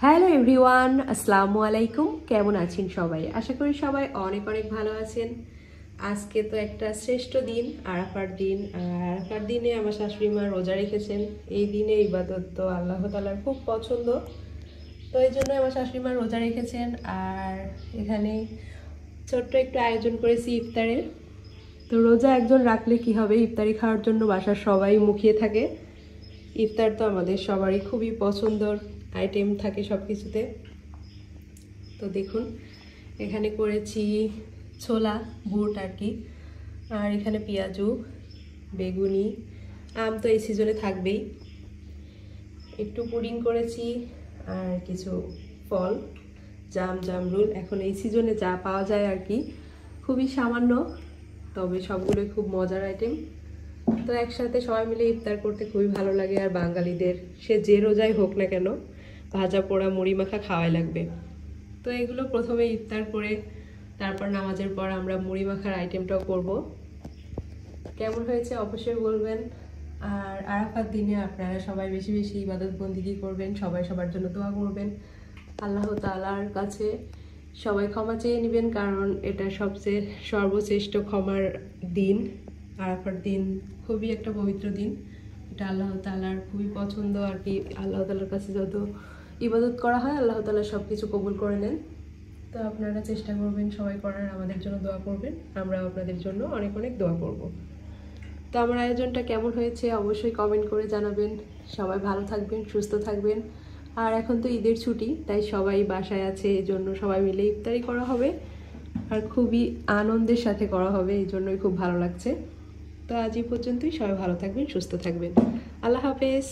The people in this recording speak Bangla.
হ্যালো এভরিওয়ান, আসসালামু আলাইকুম। কেমন আছেন সবাই? আশা করি সবাই অনেক অনেক ভালো আছেন। আজকে তো একটা শ্রেষ্ঠ দিন, আরাফার দিন। আর আরাফার দিনে আমার শাশুড়ি মা রোজা রেখেছেন। এই দিনে ইবাদত তো আল্লাহ তাআলার খুব পছন্দ, তো এই জন্য আমার শাশুড়ি মা রোজা রেখেছেন। আর এখানে ছোট্ট একটু আয়োজন করেছি ইফতারের। তো রোজা একজন রাখলে কি হবে, ইফতারি খাওয়ার জন্য বাসার সবাই মুখিয়ে থাকে। ইফতার তো আমাদের সবারই খুবই পছন্দর আইটেম থাকে সব কিছুতে। তো দেখুন, এখানে করেছি ছোলা বুট আর কি, আর এখানে পেঁয়াজু, বেগুনি, আম তো এই সিজনে থাকবেই, একটু পুডিং করেছি, আর কিছু ফল, জাম, জামরুল। এখন এই সিজনে যা পাওয়া যায় আর কি, খুবই সামান্য, তবে সবগুলোই খুব মজার আইটেম। তো একসাথে সবাই মিলে ইফতার করতে খুবই ভালো লাগে। আর বাঙালিদের সে যে রোজাই হোক না কেন, ভাজা পোড়া মুড়ি মাখা খাওয়াই লাগবে। তো এগুলো প্রথমে ইফতার করে তারপর নামাজের পর আমরা মুড়ি মাখার আইটেমটাও করব। কেমন হয়েছে অবশ্যই বলবেন। আর আরাফার দিনে আপনারা সবাই বেশি বেশি ইবাদত বন্দিগি করবেন, সবাই সবার জন্য দোয়া করবেন। আল্লাহ তাআলার কাছে সবাই ক্ষমা চেয়ে নেবেন, কারণ এটা সবচেয়ে সর্বশ্রেষ্ঠ ক্ষমার দিন। আরাফার দিন খুবই একটা পবিত্র দিন, এটা আল্লাহ তাআলার খুবই পছন্দ আর কি। আল্লাহ তাআলার কাছে যত ইবাদত করা হয় আল্লাহ তাআলা সব কিছু কবুল করে নেন। তো আপনারা চেষ্টা করবেন সবাই করার, আমাদের জন্য দোয়া করবেন, আমরাও আপনাদের জন্য অনেক অনেক দোয়া করব। তো আমার আয়োজনটা কেমন হয়েছে অবশ্যই কমেন্ট করে জানাবেন। সবাই ভালো থাকবেন, সুস্থ থাকবেন। আর এখন তো ঈদের ছুটি, তাই সবাই বাসায় আছে, এই জন্য সবাই মিলে ইফতারি করা হবে আর খুবই আনন্দের সাথে করা হবে, এই জন্যই খুব ভালো লাগছে। তো আজ এই পর্যন্তই, সবাই ভালো থাকবেন, সুস্থ থাকবেন। আল্লাহ হাফেজ।